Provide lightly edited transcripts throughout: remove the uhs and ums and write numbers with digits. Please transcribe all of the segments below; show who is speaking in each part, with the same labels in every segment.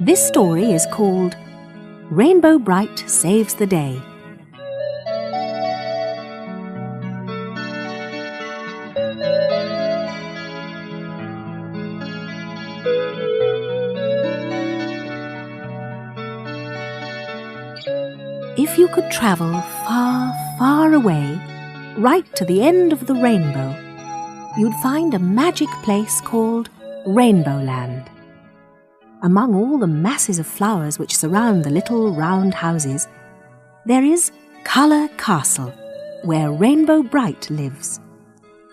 Speaker 1: This story is called Rainbow Brite Saves the Day. If you could travel far, far away, right to the end of the rainbow, you'd find a magic place called Rainbow Land. Among all the masses of flowers which surround the little round houses, there is Colour Castle, where Rainbow Brite lives.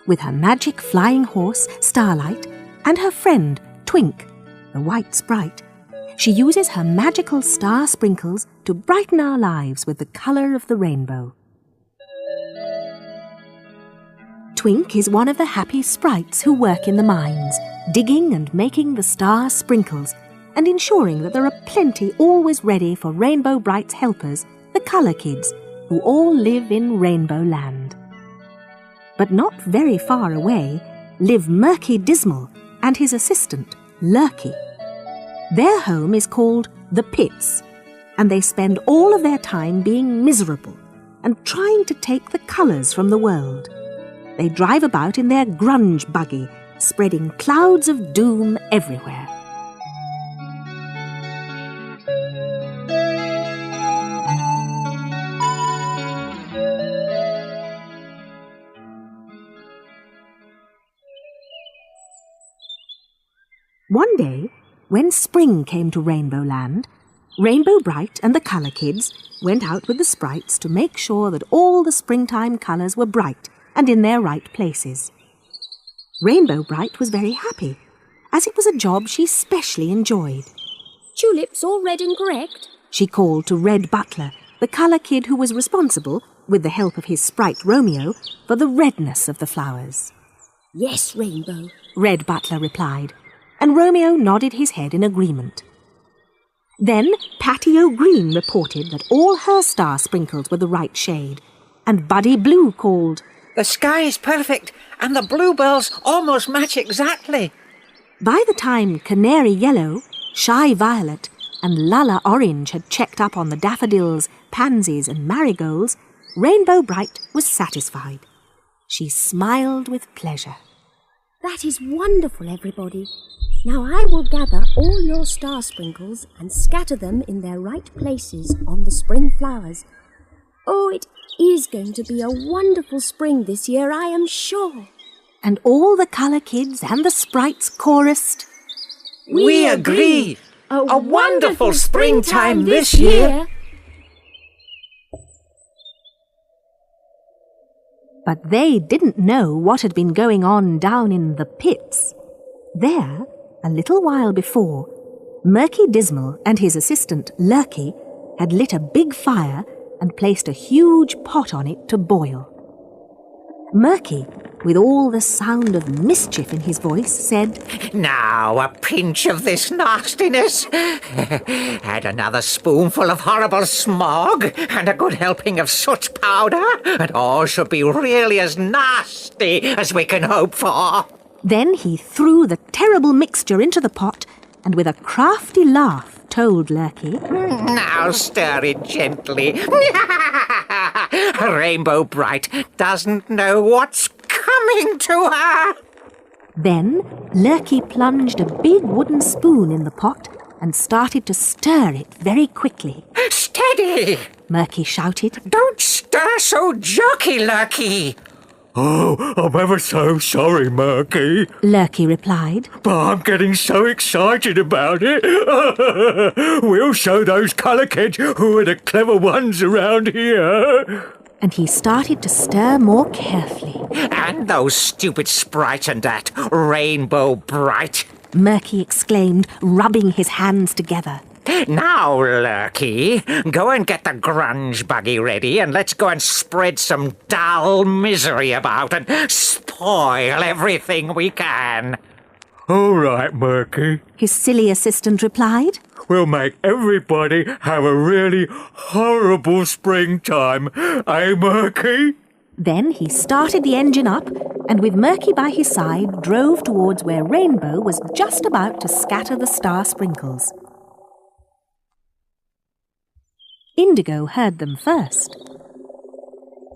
Speaker 1: With her magic flying horse, Starlight, and her friend, Twink, the white sprite, she uses her magical star sprinkles to brighten our lives with the colour of the rainbow. Twink is one of the happy sprites who work in the mines, digging and making the star sprinkles, and ensuring that there are plenty always ready for Rainbow Brite's helpers, the Colour Kids, who all live in Rainbow Land. But not very far away live Murky Dismal and his assistant, Lurky. Their home is called the Pits, and they spend all of their time being miserable and trying to take the colours from the world. They drive about in their grunge buggy, spreading clouds of doom everywhere. One day, when spring came to Rainbow Land, Rainbow Brite and the Colour Kids went out with the sprites to make sure that all the springtime colours were bright and in their right places. Rainbow Brite was very happy, as it was a job she specially enjoyed.
Speaker 2: "Tulips all red and correct?"
Speaker 1: she called to Red Butler, the Colour Kid who was responsible, with the help of his sprite Romeo, for the redness of the flowers.
Speaker 2: "Yes, Rainbow,"
Speaker 1: Red Butler replied, and Romeo nodded his head in agreement. Then Patty O'Green reported that all her star sprinkles were the right shade, and Buddy Blue called,
Speaker 3: "The sky is perfect, and the bluebells almost match exactly."
Speaker 1: By the time Canary Yellow, Shy Violet, and Lala Orange had checked up on the daffodils, pansies, and marigolds, Rainbow Brite was satisfied. She smiled with pleasure.
Speaker 2: "That is wonderful, everybody. Now I will gather all your star sprinkles and scatter them in their right places on the spring flowers. Oh, it is going to be a wonderful spring this year, I am sure."
Speaker 1: And all the Colour Kids and the sprites chorused,
Speaker 3: We agree! A wonderful springtime this year!
Speaker 1: But they didn't know what had been going on down in the pits. There, a little while before, Murky Dismal and his assistant, Lurky, had lit a big fire and placed a huge pot on it to boil. Murky, with all the sound of mischief in his voice, said,
Speaker 3: "Now a pinch of this nastiness. Add another spoonful of horrible smog and a good helping of soot powder, and all should be really as nasty as we can hope for."
Speaker 1: Then he threw the terrible mixture into the pot and with a crafty laugh told Lurky,
Speaker 3: "Now stir it gently. Rainbow Brite doesn't know what's coming to her."
Speaker 1: Then Lurky plunged a big wooden spoon in the pot and started to stir it very quickly.
Speaker 3: "Steady!
Speaker 1: Murky shouted.
Speaker 3: Don't stir so jerky, Lurky."
Speaker 4: "Oh, I'm ever so sorry, Murky,
Speaker 1: Lurky replied.
Speaker 4: but I'm getting so excited about it. We'll show those Colour Kids who are the clever ones around here."
Speaker 1: And he started to stir more carefully.
Speaker 3: "And those stupid sprites and that Rainbow Brite."
Speaker 1: Murky exclaimed, rubbing his hands together.
Speaker 3: "Now, Lurky, go and get the grunge buggy ready and let's go and spread some dull misery about and spoil everything we can."
Speaker 4: "All right, Murky.
Speaker 1: His silly assistant replied.
Speaker 4: We'll make everybody have a really horrible springtime, eh, Murky?"
Speaker 1: Then he started the engine up and with Murky by his side drove towards where Rainbow was just about to scatter the star sprinkles. Indigo heard them first.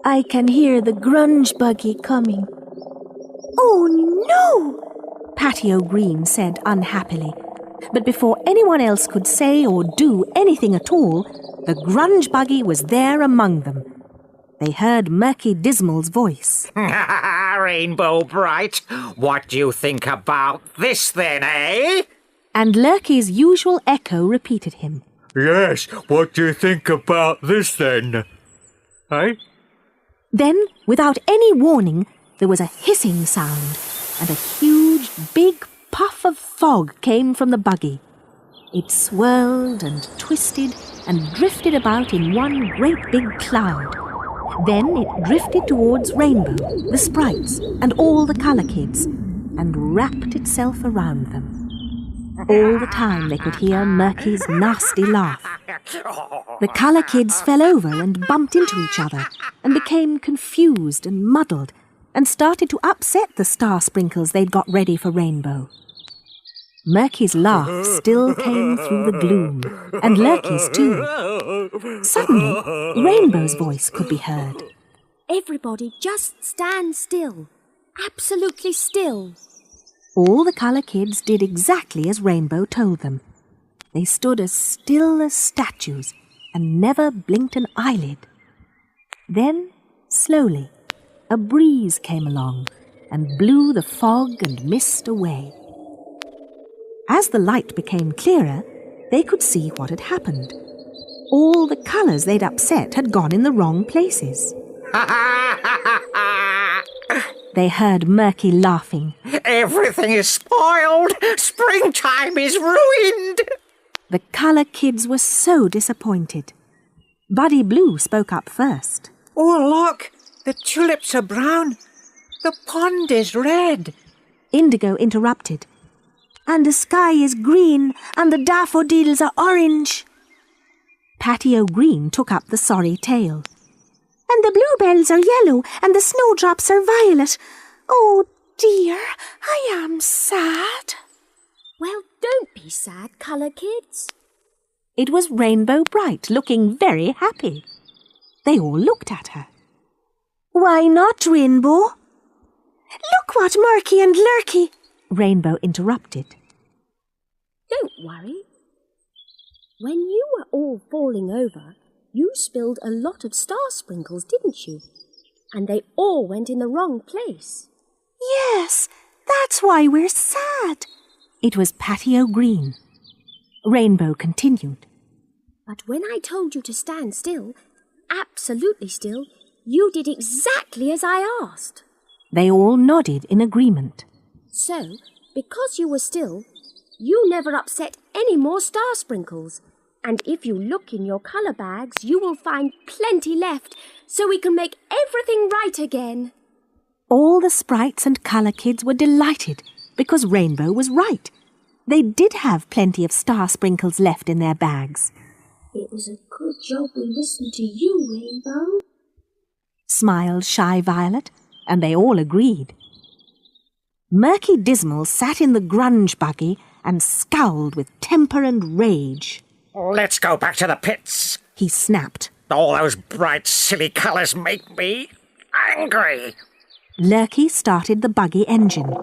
Speaker 5: I can hear the grunge buggy coming.
Speaker 1: Oh no! Patio Green said unhappily. But before anyone else could say or do anything at all, the grunge buggy was there among them. They heard Murky Dismal's voice.
Speaker 3: Rainbow Brite, what do you think about this then, eh?
Speaker 1: And Lurky's usual echo repeated him.
Speaker 4: Yes, what do you think about this then? Eh?
Speaker 1: Then, without any warning, there was a hissing sound, and a huge, big puff of fog came from the buggy. It swirled and twisted and drifted about in one great big cloud. Then it drifted towards Rainbow, the sprites, and all the colour kids, and wrapped itself around them. All the time they could hear Murky's nasty laugh. The colour kids fell over and bumped into each other and became confused and muddled and started to upset the star sprinkles they'd got ready for Rainbow. Murky's laugh still came through the gloom, and Lurky's too. Suddenly, Rainbow's voice could be heard.
Speaker 2: Everybody just stand still. Absolutely still.
Speaker 1: All the colour kids did exactly as Rainbow told them. They stood as still as statues and never blinked an eyelid. Then, slowly, a breeze came along and blew the fog and mist away. As the light became clearer, they could see what had happened. All the colours they'd upset had gone in the wrong places. They heard Murky laughing.
Speaker 3: Everything is spoiled! Springtime is ruined!
Speaker 1: The colour kids were so disappointed. Buddy Blue spoke up first.
Speaker 3: Oh, look! The tulips are brown. The pond is red.
Speaker 1: Indigo interrupted.
Speaker 5: And the sky is green, and the daffodils are orange.
Speaker 1: Patio Green took up the sorry tale.
Speaker 5: And the bluebells are yellow, and the snowdrops are violet. Oh dear, I am sad.
Speaker 2: Well, don't be sad, colour kids.
Speaker 1: It was Rainbow Brite, looking very happy. They all looked at her.
Speaker 5: Why not, Rainbow? Look what Murky and Lurky...
Speaker 1: Rainbow interrupted.
Speaker 2: Don't worry. When you were all falling over, you spilled a lot of star sprinkles, didn't you? And they all went in the wrong place.
Speaker 5: Yes, that's why we're sad.
Speaker 1: It was Patio Green. Rainbow continued.
Speaker 2: But when I told you to stand still, absolutely still, you did exactly as I asked.
Speaker 1: They all nodded in agreement.
Speaker 2: So, because you were still, you never upset any more star sprinkles. And if you look in your colour bags, you will find plenty left, so we can make everything right again.
Speaker 1: All the sprites and colour kids were delighted because Rainbow was right. They did have plenty of star sprinkles left in their bags.
Speaker 2: It was a good job we listened to you, Rainbow,
Speaker 1: smiled Shy Violet, and they all agreed. Murky Dismal sat in the grunge buggy and scowled with temper and rage.
Speaker 3: Let's go back to the pits.
Speaker 1: He snapped.
Speaker 3: All those bright, silly colours make me angry.
Speaker 1: Lurky started the buggy engine.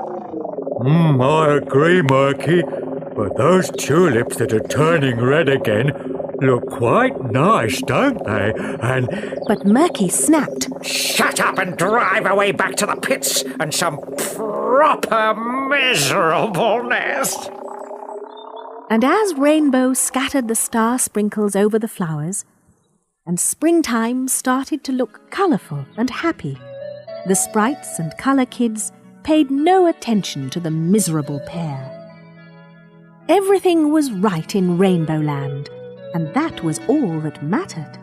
Speaker 4: I agree, Murky. But those tulips that are turning red again look quite nice, don't they?
Speaker 1: But Murky snapped.
Speaker 3: Shut up and drive away back to the pits and some proper miserableness.
Speaker 1: And as Rainbow scattered the star sprinkles over the flowers, and springtime started to look colourful and happy, the sprites and colour kids paid no attention to the miserable pair. Everything was right in Rainbow Land, and that was all that mattered.